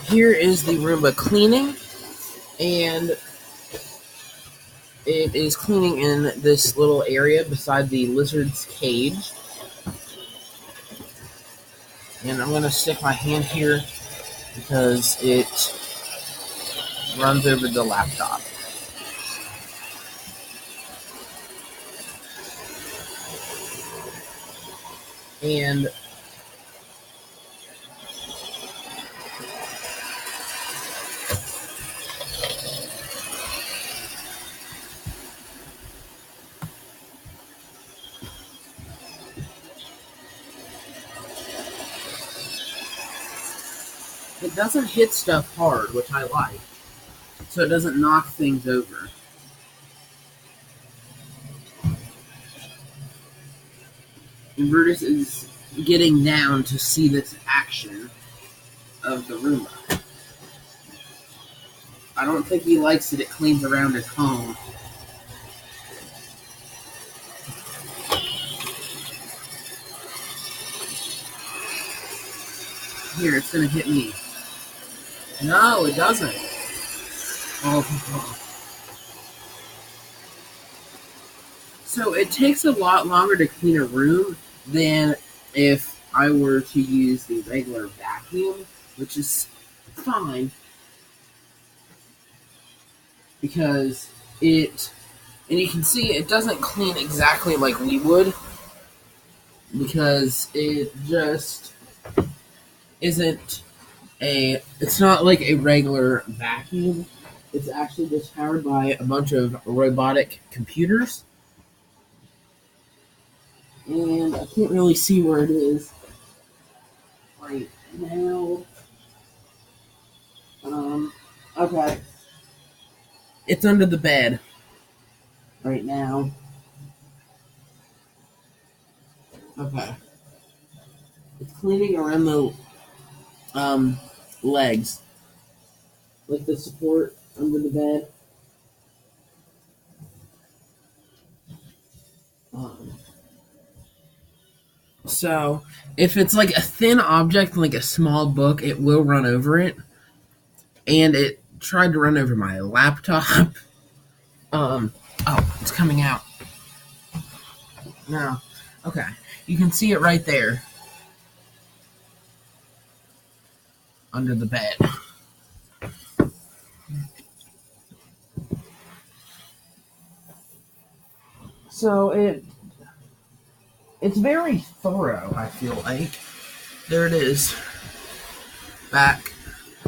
here is the Roomba cleaning, and it is cleaning in this little area beside the lizard's cage. And I'm going to stick my hand here because it runs over the laptop. And it doesn't hit stuff hard, which I like, so it doesn't knock things over. And Brutus is getting down to see this action of the Roomba. I don't think he likes that it cleans around his home. Here, it's going to hit me. No, it doesn't. Oh. So it takes a lot longer to clean a room than if I were to use the regular vacuum, which is fine because and you can see it doesn't clean exactly like we would because it just isn't it's not like a regular vacuum. It's actually just powered by a bunch of robotic computers. And I can't really see where it is right now. Okay. It's under the bed right now. Okay. It's cleaning around the legs. Like the support under the bed. So, if it's like a thin object, like a small book, it will run over it. And it tried to run over my laptop. Oh, it's coming out. No. Okay. You can see it right there. Under the bed. So it's very thorough, I feel like. There it is. Back.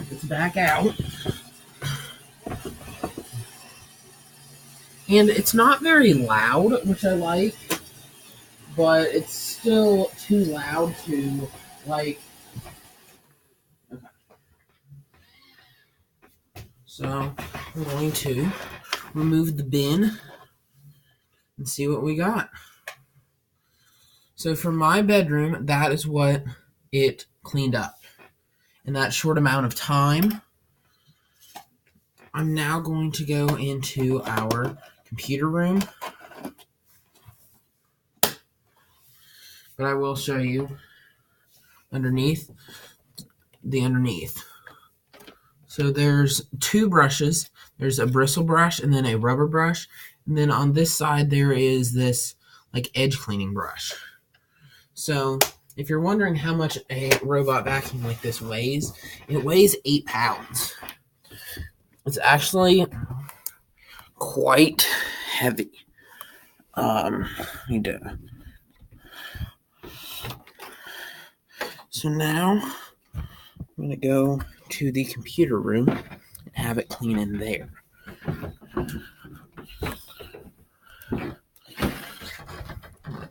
It's back out. And it's not very loud, which I like, but it's still too loud to, like... Okay. So, I'm going to remove the bin and see what we got. So for my bedroom, that is what it cleaned up in that short amount of time. I'm now going to go into our computer room. But I will show you underneath. So there's two brushes. There's a bristle brush and then a rubber brush. And then on this side there is this like edge cleaning brush. So if you're wondering how much a robot vacuum like this weighs, it weighs 8 pounds. It's actually quite heavy. So now I'm going to go to the computer room and have it clean in there.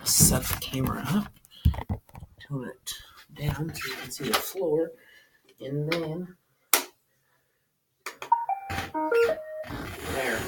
Set the camera up, tone it down so you can see the floor, and then there.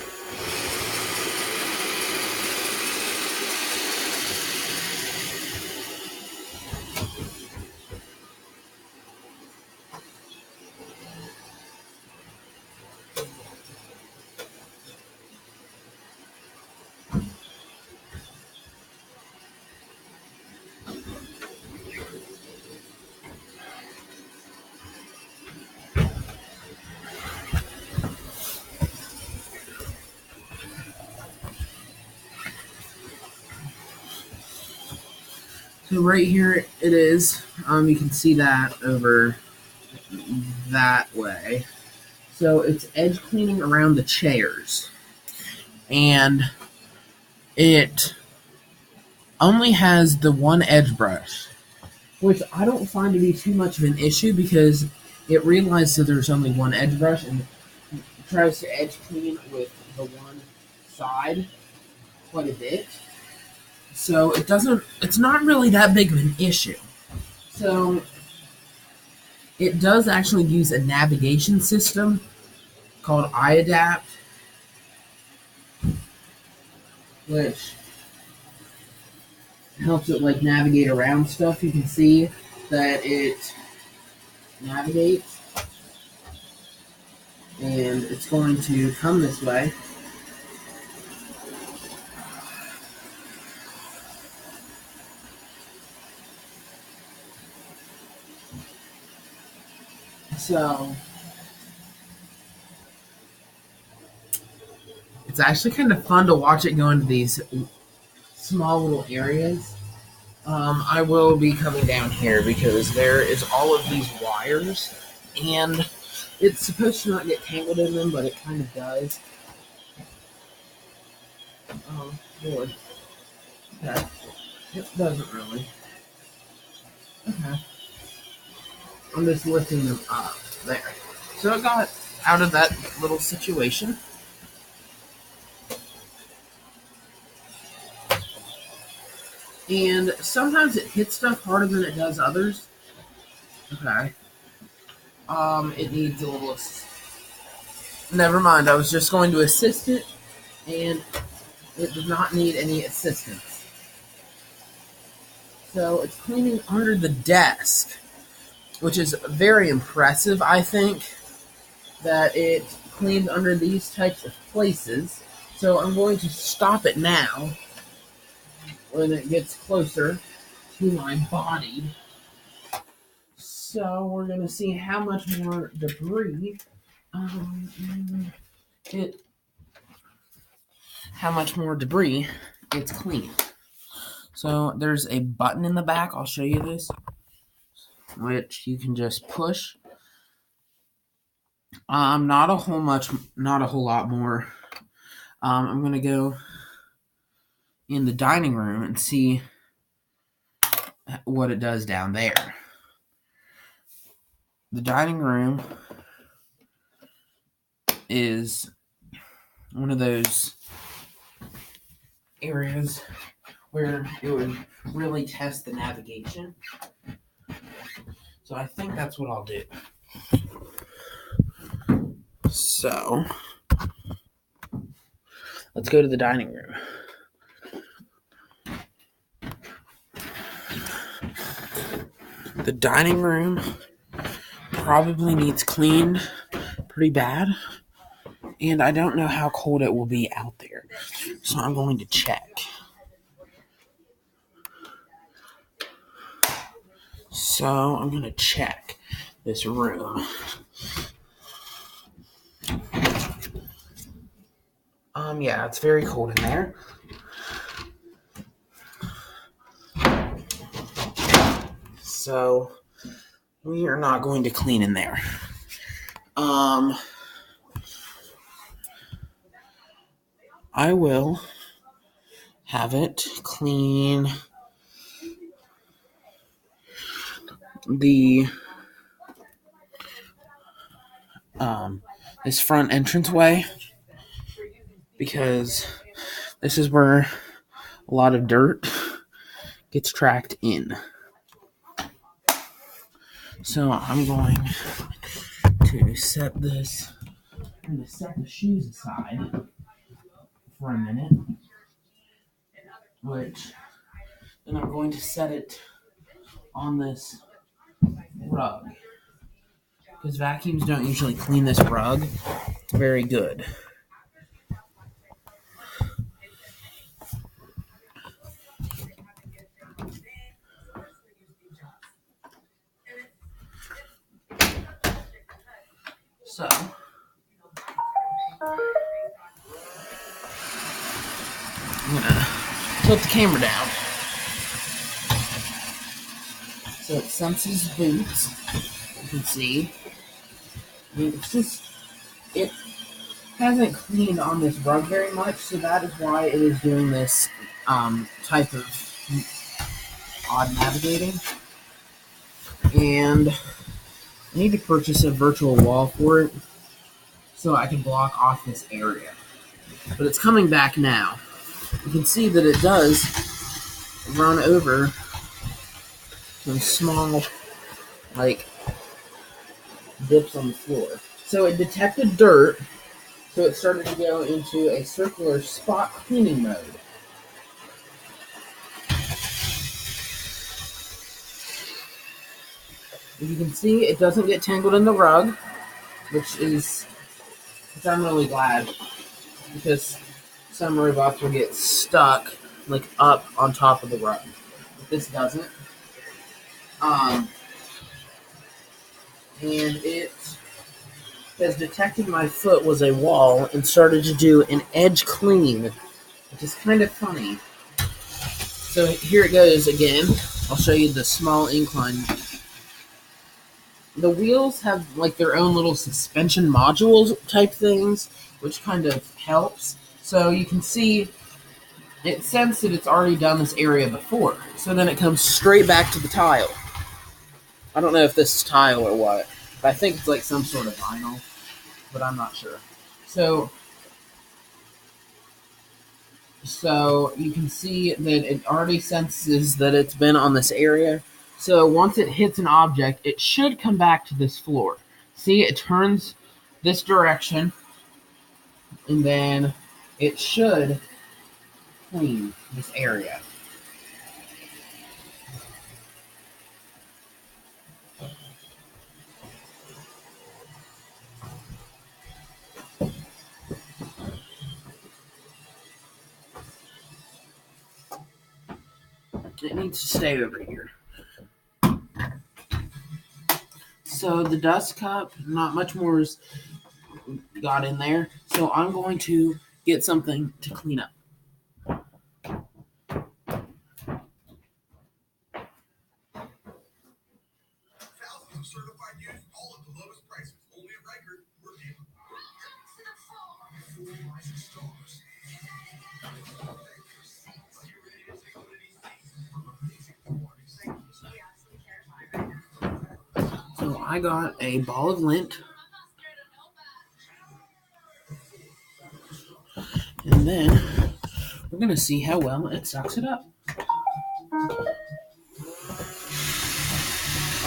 So right here it is. You can see that over that way. So it's edge cleaning around the chairs. And it only has the one edge brush, which I don't find to be too much of an issue because it realizes that there's only one edge brush and tries to edge clean with the one side quite a bit. So it's not really that big of an issue. So it does actually use a navigation system called iAdapt, which helps it like navigate around stuff. You can see that it navigates, and it's going to come this way. So it's actually kind of fun to watch it go into these small little areas. I will be coming down here because there is all of these wires, and it's supposed to not get tangled in them, but it kind of does. Oh, Lord. Okay. It doesn't really. Okay. I'm just lifting them up. There. So it got out of that little situation. And sometimes it hits stuff harder than it does others. Okay. It needs a little never mind, I was just going to assist it, and it does not need any assistance. So it's cleaning under the desk, which is very impressive, I think, that it cleans under these types of places. So I'm going to stop it now when it gets closer to my body. So we're going to see how much more debris it's clean. So there's a button in the back. I'll show you this, which you can just push. Not a whole lot more. I'm gonna go in the dining room and see what it does down there. The dining room is one of those areas where it would really test the navigation. So I think that's what I'll do. So let's go to the dining room. The dining room probably needs cleaned pretty bad, and I don't know how cold it will be out there, so I'm going to check. So I'm going to check this room. Yeah, it's very cold in there. So we are not going to clean in there. I will have it clean the this front entranceway, because this is where a lot of dirt gets tracked in. So I'm going to set this. I'm going to set the shoes aside for a minute, which then I'm going to set it on this rug, because vacuums don't usually clean this rug very good. So I'm gonna tilt the camera down. So it senses boots. You can see. I mean, it hasn't cleaned on this rug very much, so that is why it is doing this type of odd navigating. And I need to purchase a virtual wall for it so I can block off this area. But it's coming back now. You can see that it does run over some small, dips on the floor. So it detected dirt, so it started to go into a circular spot cleaning mode. As you can see, it doesn't get tangled in the rug, which I'm really glad, because some robots will get stuck up on top of the rug. But this doesn't. And it has detected my foot was a wall and started to do an edge clean, which is kind of funny. So here it goes again. I'll show you the small incline. The wheels have their own little suspension modules type things, which kind of helps. So you can see it sensed that it's already done this area before. So then it comes straight back to the tile. I don't know if this is tile or what, but I think it's some sort of vinyl, but I'm not sure. So you can see that it already senses that it's been on this area. So once it hits an object, it should come back to this floor. See, it turns this direction, and then it should clean this area. It needs to stay over here. So the dust cup, not much more got in there. So I'm going to get something to clean up. Thousands of certified used, all at the lowest prices. Only at Riker. We're dealing. So I got a ball of lint, and then we're going to see how well it sucks it up.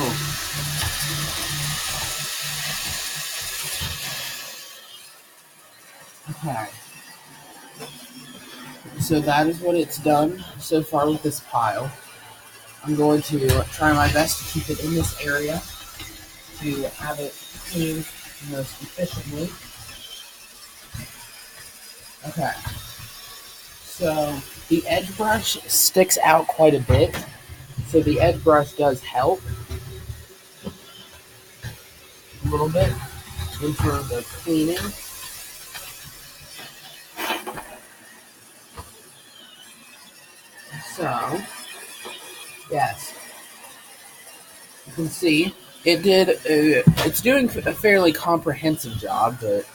Oh. Okay. So that is what it's done so far with this pile. I'm going to try my best to keep it in this area to have it cleaned most efficiently. Okay. So the edge brush sticks out quite a bit, so the edge brush does help a little bit in terms of cleaning. So, yes, you can see it's doing a fairly comprehensive job, but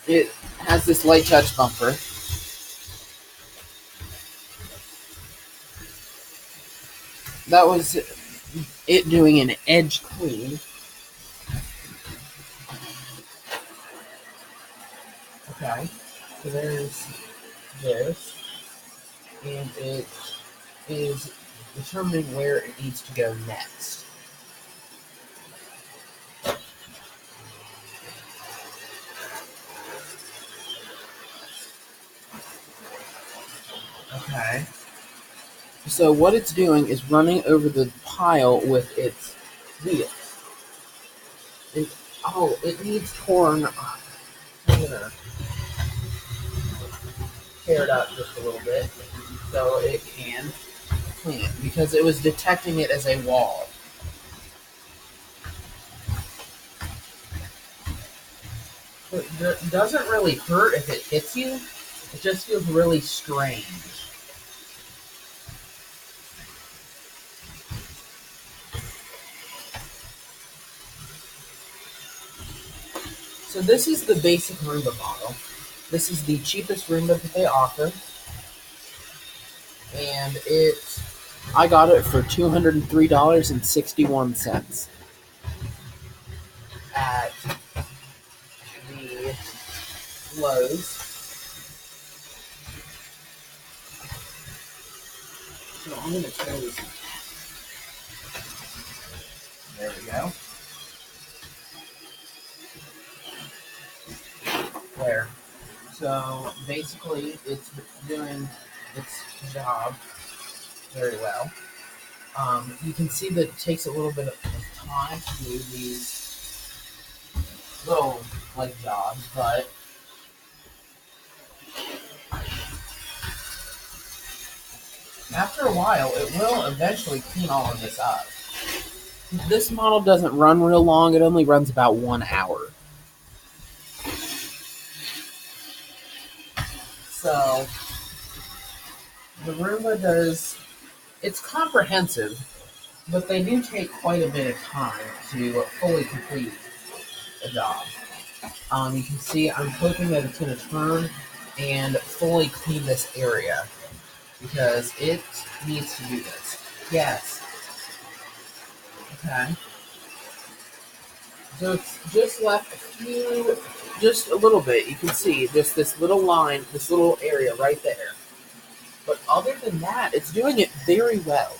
it has this light touch bumper. That was it doing an edge clean. Okay, so there's this, and it is determining where it needs to go next. Okay. So what it's doing is running over the pile with its wheels. It needs corn. I'm gonna tear it up just a little bit so it can clean it, because it was detecting it as a wall. It doesn't really hurt if it hits you. It just feels really strange. So this is the basic Roomba model. This is the cheapest Roomba that they offer. And I got it for $203.61 at the Lowe's. So I'm going to show you. There we go. There. So basically, it's doing its job very well. You can see that it takes a little bit of time to do these little jobs, but after a while, it will eventually clean all of this up. This model doesn't run real long; it only runs about 1 hour. So the Roomba it's comprehensive, but they do take quite a bit of time to fully complete a job. You can see I'm hoping that it's going to turn and fully clean this area because it needs to do this. Yes. Okay. So it's just left just a little bit. You can see just this little line, this little area right there. But other than that, it's doing it very well.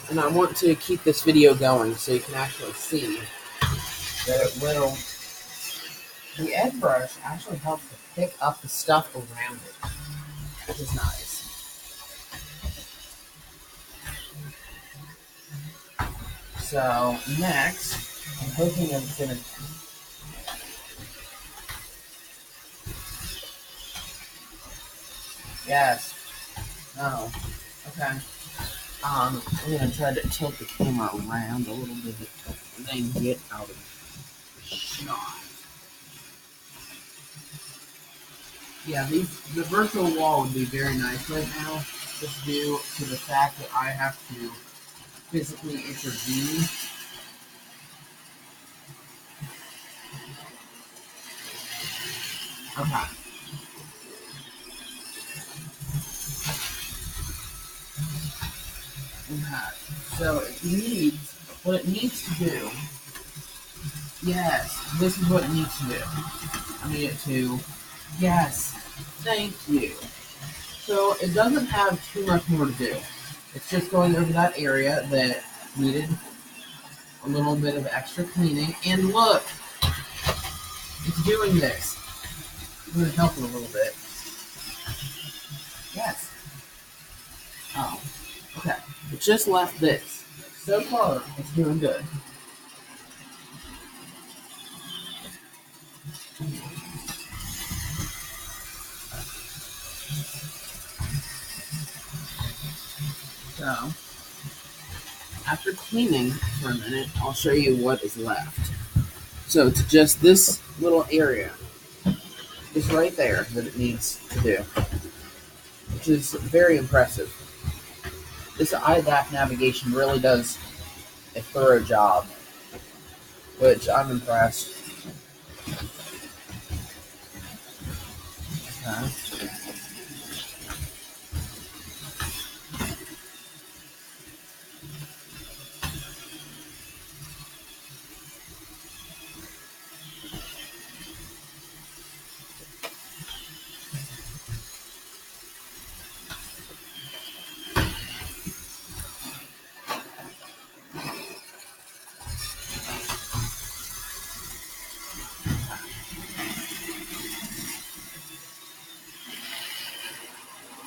And I want to keep this video going so you can actually see that it will. The edge brush actually helps to pick up the stuff around it, which is nice. So next, I'm hoping I'm gonna. Yes. Oh. Okay. I'm gonna try to tilt the camera around a little bit and then get out of the shot. Yeah, the virtual wall would be very nice right now, just due to the fact that I have to physically intervene. Okay. Okay. So what it needs to do. Yes, this is what it needs to do. I need it to. Yes, thank you. So it doesn't have too much more to do. It's just going over that area that needed a little bit of extra cleaning. And look, it's doing this. I'm going to help it a little bit. Yes. Oh, okay. It just left this. So far, it's doing good. So, after cleaning for a minute, I'll show you what is left. So it's just this little area. Just right there that it needs to do. Which is very impressive. This iAdapt navigation really does a thorough job, which I'm impressed. Okay.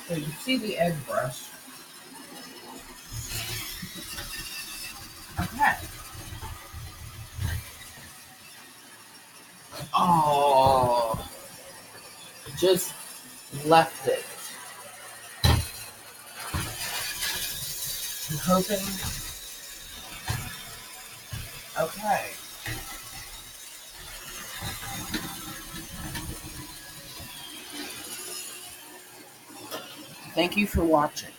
So you see the edge brush. Okay. Oh, just left it. I'm hoping. Okay. Thank you for watching.